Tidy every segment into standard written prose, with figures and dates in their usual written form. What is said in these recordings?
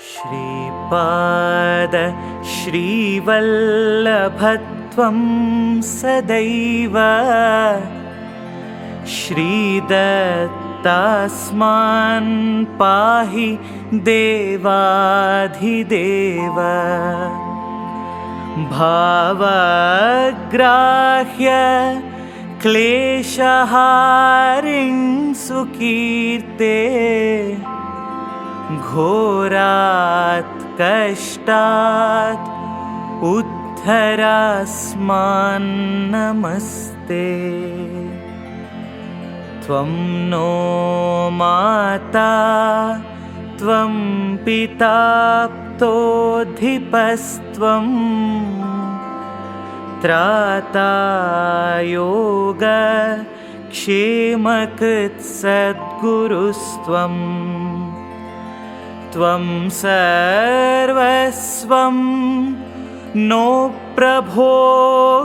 श्रीपाद श्रीवल्लभत्वं सदैव श्रीदत्तास्मान् पाहि देवाधिदेव भावग्राह्य क्लेशहारिं सुकीर्ते घोरात् कष्टात् उद्धरास्मान् नमस्ते। त्वं नो माता त्वं पिता प्तोऽधिपस्त्वं त्राता योग क्षेमकृत् सद्गुरुस्त्वं त्वं सर्वस्वं नो प्रभो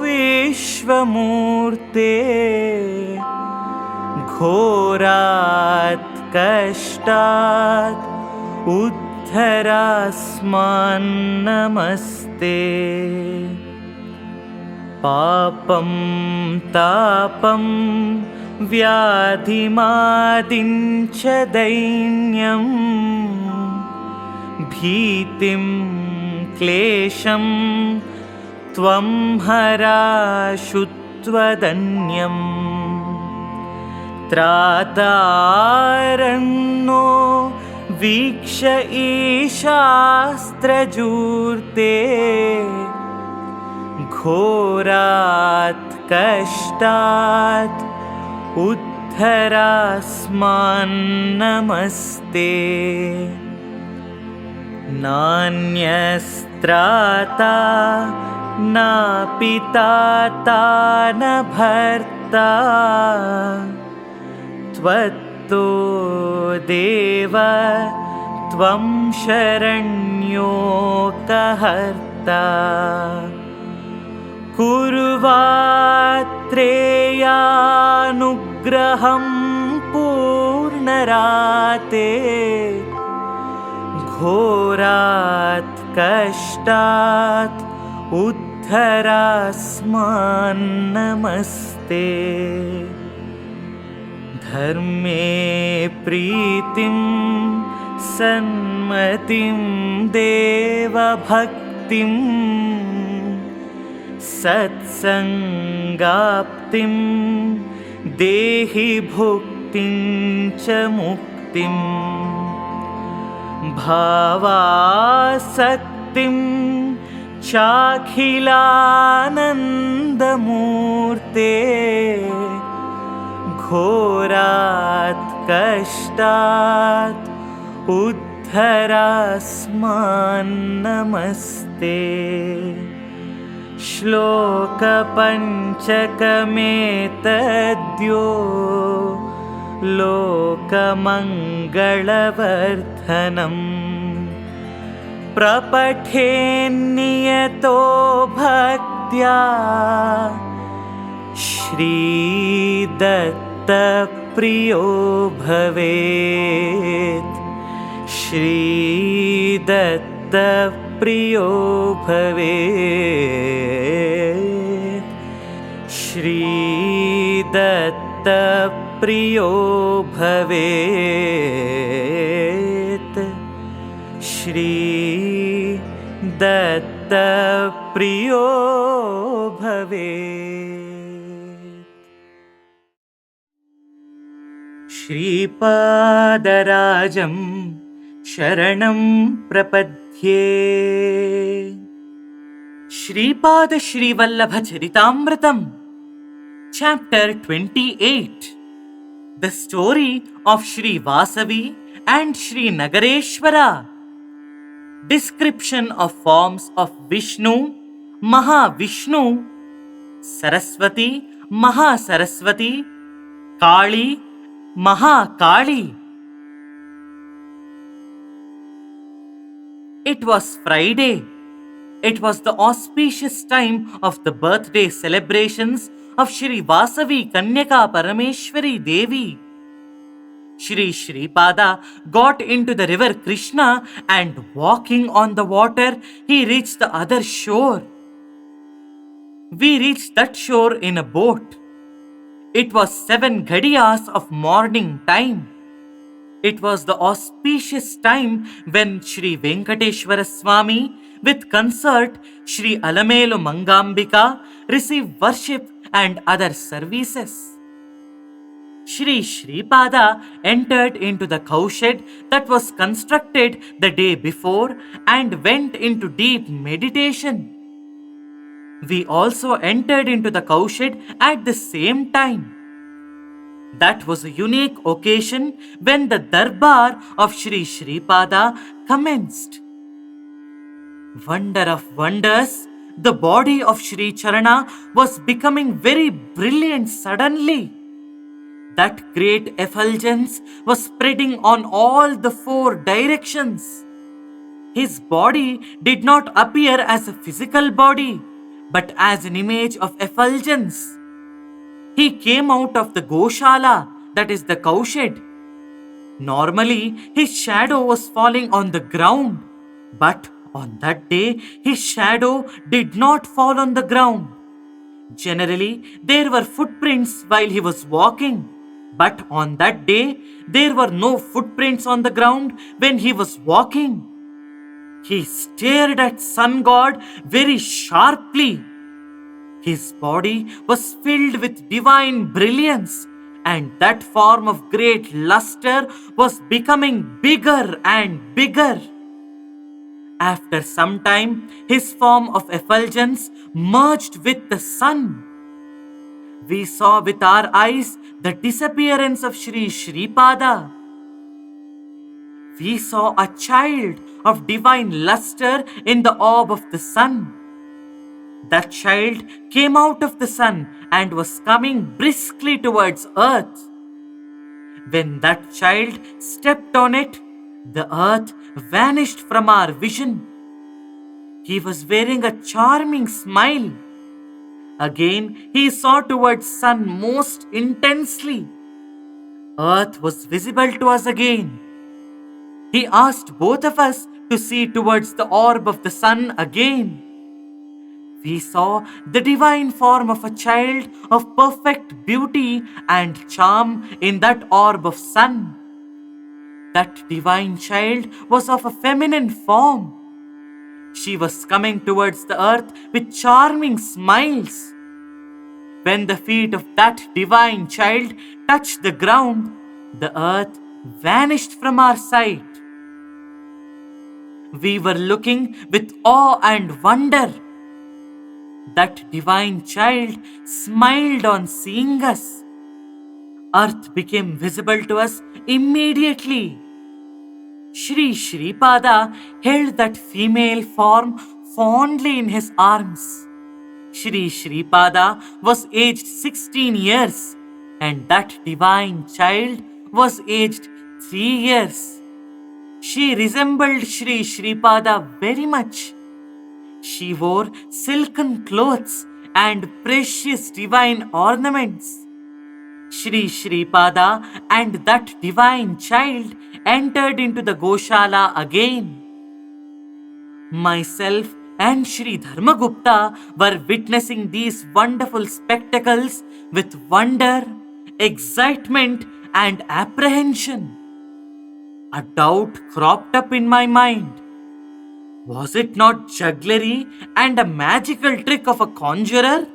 विश्वमूर्ते घोरात् कष्टात् उद्धरास्मान् नमस्ते। पापं तापं व्याधिमादिं च दैन्यं भीतिं क्लेशं त्वं हराशुत्वदन्यम् त्रातारन्नो वीक्ष ईशास्त्रजूर्ते घोरात् कष्टात् उद्धरास्मान् नमस्ते। नान्यस्त्राता न पिता न भर्ता त्वत्तो देव त्वं शरण्योकहर्ता कुर्वात्रेयानुग्रहं पूर्णराते घोरात् कष्टात् उद्धरास्मान् नमस्ते। धर्मे प्रीतिं सन्मतिं देवभक्तिं सत्सङ्गाप्तिं देहि भुक्तिं च मुक्तिं भावासक्तिं चाखिलानन्दमूर्ते घोरात् कष्टात् उद्धरास्मान् नमस्ते। श्लोकपञ्चकमेतद्यो लोकमङ्गलवर्धनम् प्रपठेन्नियतो भक्त्या श्रीदत्तप्रियो भवेत् श्रीदत्तप्रियो भवेत् श्रीदत्तप्रियो भवेत् श्रीदत्तप्रियो भवेत्। श्रीपादराजं शरणं प्रपद्ये। Shripad Shrivallabh Charitamritam Chapter 28. The story of Shri Vasavi and Shri Nagareswara. Description of forms of Vishnu, Maha Vishnu, Saraswati, Maha Saraswati, Kaali, Maha Kaali. It was Friday. It was the auspicious time of the birthday celebrations of Shri Vasavi Kanyaka Parameshwari Devi. Sri Sripada got into the river Krishna and walking on the water, he reached the other shore. We reached that shore in a boat. It was 7 ghadiyas of morning time. It was the auspicious time when Sri Venkateshwara Swami with consort Sri Alamelu Mangambika received worship and other services. Sri Sripada entered into the cowshed that was constructed the day before and went into deep meditation. We also entered into the cowshed at the same time. That was a unique occasion when the darbar of Sri Sripada commenced. Wonder of wonders, the body of Sri Charana was becoming very brilliant suddenly. That great effulgence was spreading on all the 4 directions. His body did not appear as a physical body, but as an image of effulgence. He came out of the Goshala, that is the cowshed. Normally, his shadow was falling on the ground, but on that day, his shadow did not fall on the ground. Generally, there were footprints while he was walking, but on that day, there were no footprints on the ground when he was walking. He stared at Sun God very sharply. His body was filled with divine brilliance, and that form of great luster was becoming bigger and bigger. After some time, his form of effulgence merged with the sun. We saw with our eyes the disappearance of Sri Sripada. We saw a child of divine luster in the orb of the sun. That child came out of the sun and was coming briskly towards earth. When that child stepped on it, the earth vanished from our vision. He was wearing a charming smile. Again, he saw towards sun most intensely. Earth was visible to us again. He asked both of us to see towards the orb of the sun again. We saw the divine form of a child of perfect beauty and charm in that orb of sun. That divine child was of a feminine form. She was coming towards the earth with charming smiles. When the feet of that divine child touched the ground, the earth vanished from our sight. We were looking with awe and wonder. That divine child smiled on seeing us. Earth became visible to us immediately. Sri Sripada held that female form fondly in his arms. Sri Sripada was aged 16 years and that divine child was aged 3 years. She resembled Sri Sripada very much. She wore silken clothes and precious divine ornaments. Sri Sripada and that divine child entered into the Goshala again. Myself and Sri Dharmagupta were witnessing these wonderful spectacles with wonder, excitement, and apprehension. A doubt cropped up in my mind. Was it not jugglery and a magical trick of a conjurer?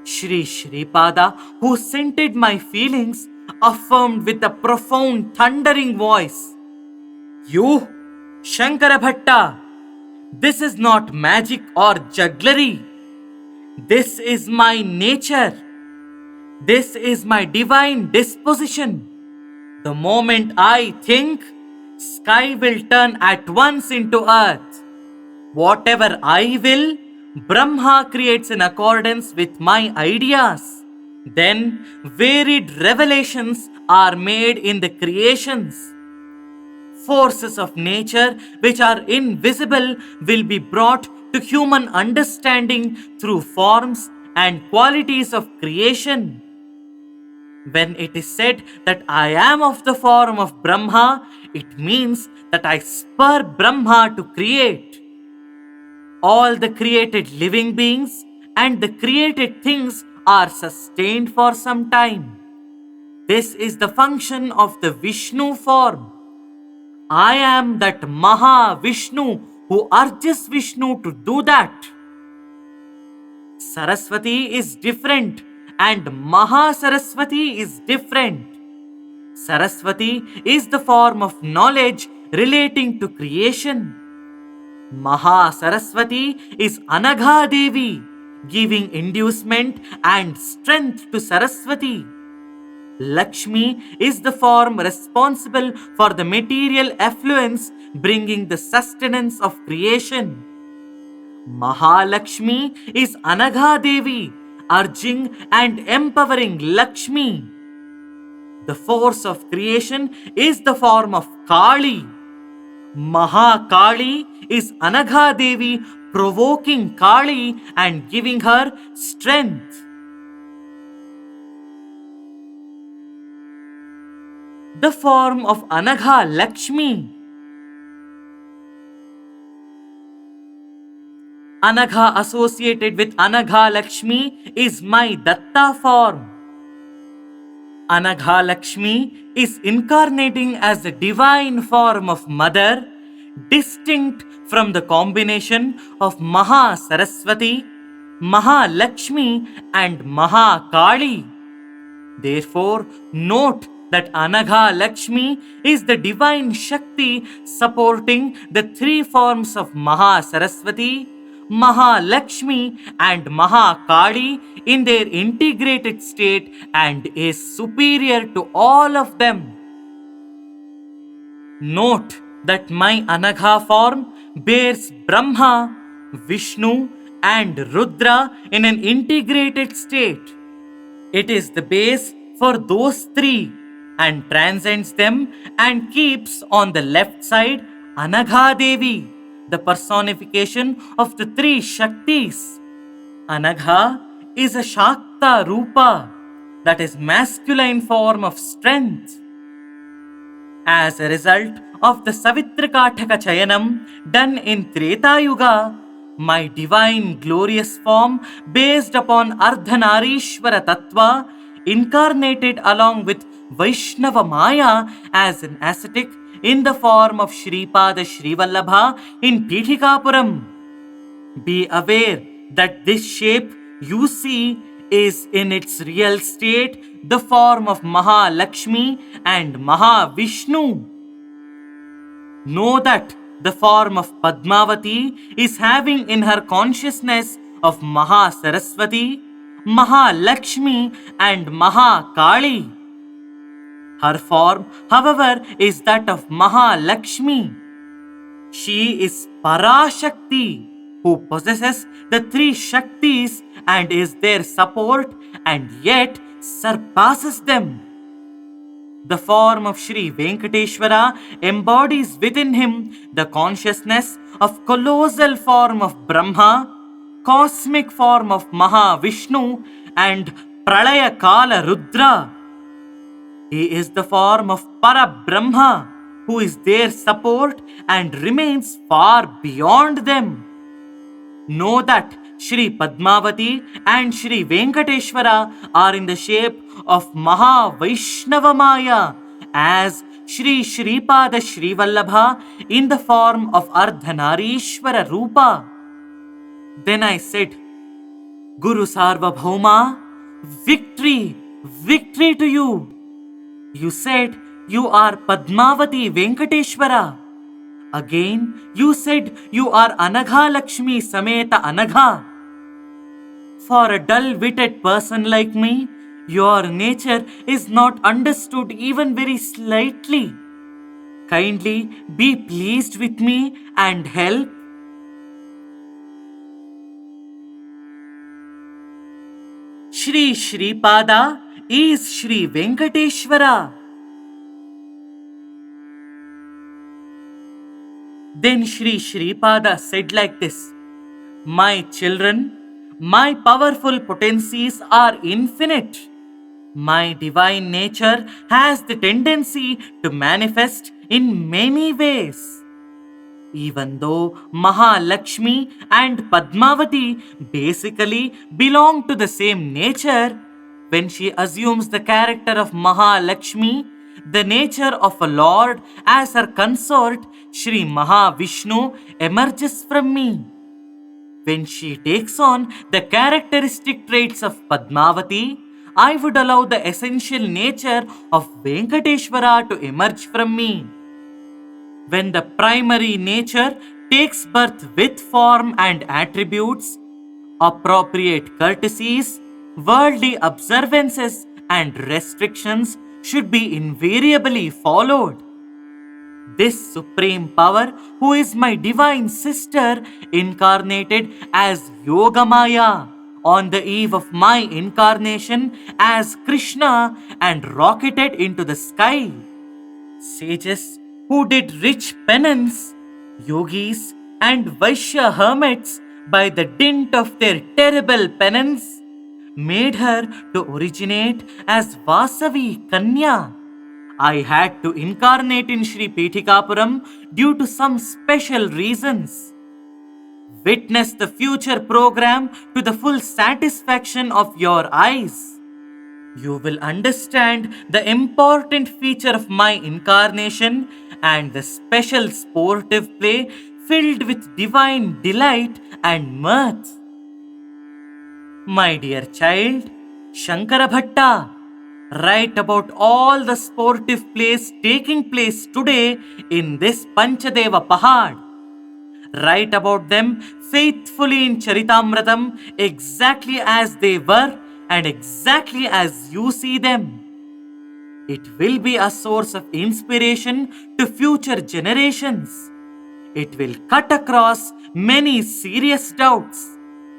Sri Sripada, who scented my feelings, affirmed with a profound thundering voice, "You, Shankara Bhatta, this is not magic or jugglery. This is my nature. This is my divine disposition. The moment I think, sky will turn at once into earth. Whatever I will, Brahma creates in accordance with my ideas. Then varied revelations are made in the creations. Forces of nature which are invisible will be brought to human understanding through forms and qualities of creation. When it is said that I am of the form of Brahma, it means that I spur Brahma to create. All the created living beings and the created things are sustained for some time. This is the function of the Vishnu form. I am that Maha Vishnu who urges Vishnu to do that. Saraswati is different and Maha Saraswati is different. Saraswati is the form of knowledge relating to creation. Maha Saraswati is Anaghaa Devi, giving inducement and strength to Saraswati. Lakshmi is the form responsible for the material affluence, bringing the sustenance of creation. Mahalakshmi is Anaghaa Devi, urging and empowering Lakshmi. The force of creation is the form of Kaali. Maha Kaali is Anaghaa Devi, provoking Kaali and giving her strength. The form of Anaghaa Lakshmi. Anagha associated with Anaghaa Lakshmi is my Datta form. Anaghaa Lakshmi is incarnating as the divine form of Mother, distinct from the combination of Maha Saraswati, Maha Lakshmi and Maha Kaali. Therefore, note that Anaghaa Lakshmi is the divine Shakti supporting the three forms of Maha Saraswati, Maha Lakshmi and Maha Kaali in their integrated state and is superior to all of them. Note that my Anagha form bears Brahma, Vishnu and Rudra in an integrated state. It is the base for those three and transcends them and keeps on the left side Anaghaa Devi, the personification of the three Shaktis. Anagha is a Shakta Rupa, that is masculine form of strength. As a result of the Savitrikataka Chayanam done in Treta Yuga, my divine glorious form based upon Ardhanarishwara Tattva incarnated along with Vaishnava Maya as an ascetic in the form of Sripada Srivallabha in Pithikapuram. Be aware that this shape you see is in its real state the form of Maha Lakshmi and Maha Vishnu. Know that the form of Padmavathi is having in her consciousness of Maha Saraswati, Maha Lakshmi and Maha Kaali. Her form, however, is that of Maha Lakshmi. She is Parashakti, who possesses the three Shaktis and is their support and yet surpasses them. The form of Sri Venkateshwara embodies within him the consciousness of colossal form of Brahma, cosmic form of Maha Vishnu and Pralaya Kala Rudra. He is the form of Parabrahma, who is their support and remains far beyond them. Know that Shri Padmavathi and Shri Venkateshwara are in the shape of Maha Vaishnava Maya as Shri Sripada Srivallabha in the form of Ardhanarishwara Rupa. Then I said, Guru Sarvabhauma, victory, victory to you. You said you are Padmavathi Venkateshwara. Again, you said you are Anaghaa Lakshmi Sameta Anagha. For a dull-witted person like me, your nature is not understood even very slightly. Kindly be pleased with me and help. Shri Sripada is Shri Venkateshwara. Then Shri Sripada said like this, My children, my powerful potencies are infinite. My divine nature has the tendency to manifest in many ways. Even though Mahalakshmi and Padmavathi basically belong to the same nature, when she assumes the character of Mahalakshmi, the nature of a lord as her consort, Sri Maha Vishnu emerges from me. When she takes on the characteristic traits of Padmavathi, I would allow the essential nature of Venkateshwara to emerge from me. When the primary nature takes birth with form and attributes, appropriate courtesies, worldly observances, and restrictions should be invariably followed. This supreme power, who is my divine sister, incarnated as Yogamaya on the eve of my incarnation as Krishna and rocketed into the sky. Sages who did rich penance, yogis and Vaishya hermits by the dint of their terrible penance, made her to originate as Vasavi Kanya. I had to incarnate in Sri Pitikapuram due to some special reasons. Witness the future program to the full satisfaction of your eyes. You will understand the important feature of my incarnation and the special sportive play filled with divine delight and mirth. My dear child, Shankara Bhatta, write about all the sportive plays taking place today in this Panchadeva Pahad. Write about them faithfully in Charitaamritham exactly as they were and exactly as you see them. It will be a source of inspiration to future generations. It will cut across many serious doubts.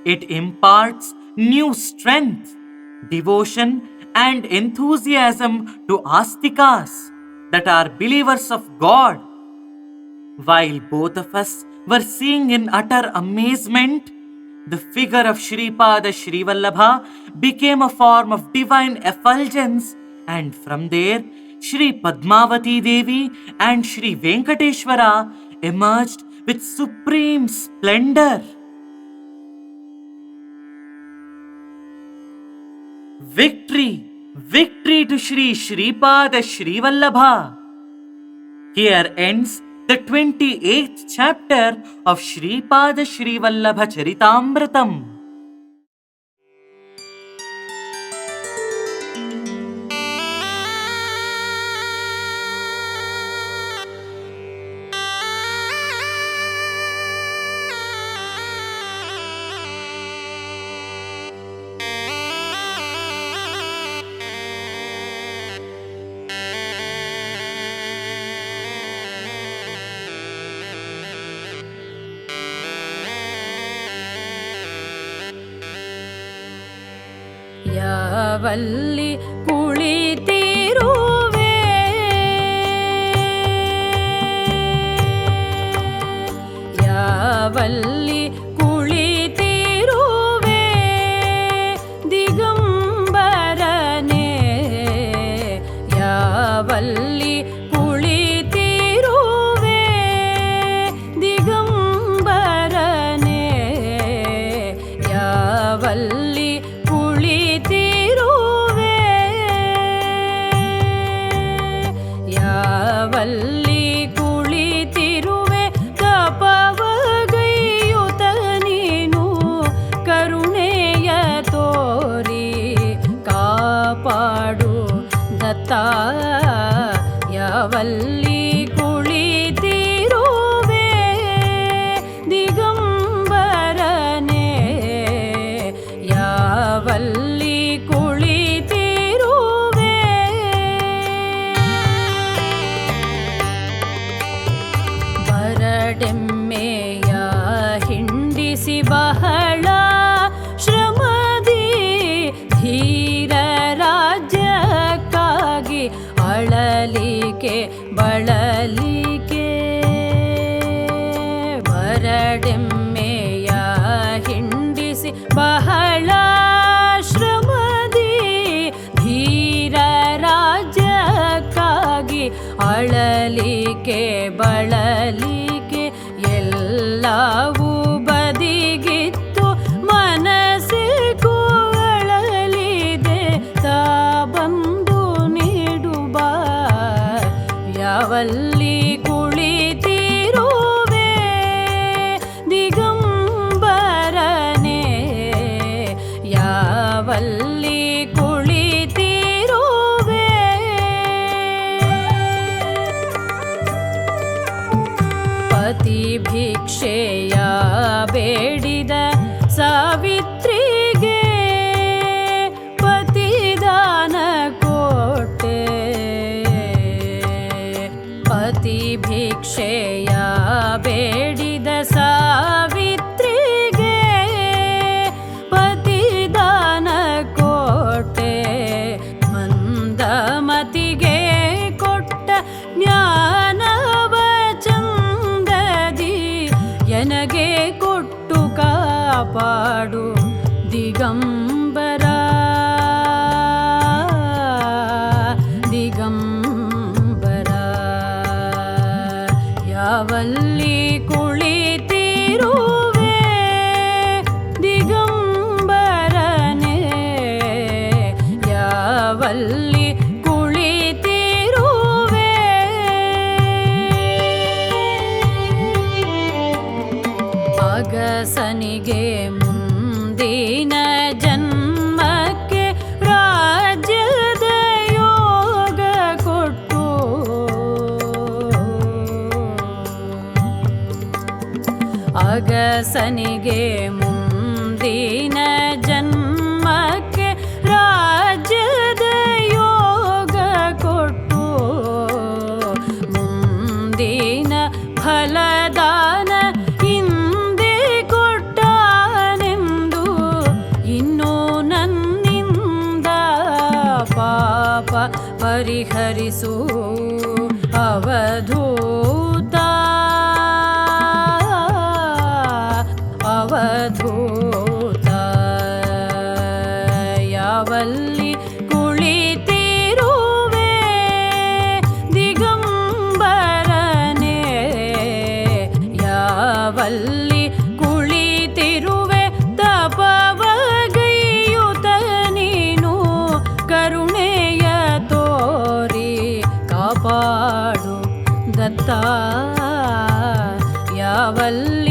It imparts new strength, devotion, and enthusiasm to astikas that are believers of God. While both of us were seeing in utter amazement, the figure of Sripada Srivallabha became a form of divine effulgence, and from there, Sri Padmavathi Devi and Sri Venkateshwara emerged with supreme splendor. Victory! Victory to Sri Sripada Srivallabha! Here ends the 28th chapter of Sripada Srivallabha Charitaamritham. Yaavalli kulitiruve Yaavalli kulitiruve Digambarane Yaavalli kulitiruve Digambarane Yaavalli Yaavalli kulitiruve tapavagayuta neenu karuneya tori kaapadu datta Yaavalli kulitiruve Digambarane Yaavalli ಡೆಮ್ಮೆಯ ಹಿಂಡಿಸಿ ಬಹಳ ಶ್ರಮದಿ ಧೀರ ರಾಜ್ಯಕ್ಕಾಗಿ ಅಳಲಿಕೆ ಬಳಲಿಕೆ ಬರಡೆಮ್ಮೆಯ ಹಿಂಡಿಸಿ ಬಹಳ ಶ್ರಮದಿ ಧೀರ ಯಾವಲ್ಲಿ ಕುಳಿತಿರುವೆ ದಿಗಂಬರನೆ, ಯಾವಲ್ಲಿ ಕುಳಿತಿರುವೆ. ಪತಿ ಭಿಕ್ಷೆಯ ಬೇಡಿದ ಸಾವಿತ್ರಿಗೆ ಪತಿದಾನ ಕೊಟ್ಟೆ, ಪತಿ ಭಿಕ್ಷೆಯ ಬೇಡಿದ ಸಾವಿತ್ರಿಗೆ ಪತಿದಾನ ಕೊಟ್ಟೆ. ಮಂದಮತಿಗೆ ಕೊಟ್ಟ ಜ್ಞಾನವ ಚಂದದಿ ಎನಗೆ ಕೊಟ್ಟು ಕಾಪಾಡು ದಿಗಂಬರ, ದಿಗಂಬರ. ಯಾವಲ್ಲಿ ಕುಳಿತಿರುವೆ ದಿಗಂಬರನೆ, ಯಾವಲ್ಲಿ ಕುಳಿತಿರುವೆ. ಅಗಸನಿಗೆ ಮುಂದಿನ ಜನ್ಮಕ್ಕೆ ರಾಜ್ಯದ ಯೋಗ ಕೊಟ್ಟು, ಅಗಸನಿಗೆ ಮುಂದಿನ ಜನ್ಮಕ್ಕೆ ರಾಜ್ಯದ ಯೋಗ ಕೊಟ್ಟು, ಮುಂದಿನ ಫಲದಾನ ಹಿಂದೆ ಕೊಟ್ಟನೆಂದು ಇನ್ನೂ ನನ್ನಿಂದ ಪಾಪ ಪರಿಹರಿಸು ಅವಧೂತ, ಅವಧೂತ. ಯಾವಲ್ಲಿ ಕುಳಿತಿರುವೆ ದಿಗಂಬರನೆ, ಯಾವಲ್ಲಿ ಕುಳಿತಿರುವೆ ತಪವಗೈಯುತ ನೀನು ಕರುಣೆಯ ತೋರಿ ಕಾಪಾಡು ದತ್ತ. ಯಾವಲ್ಲಿ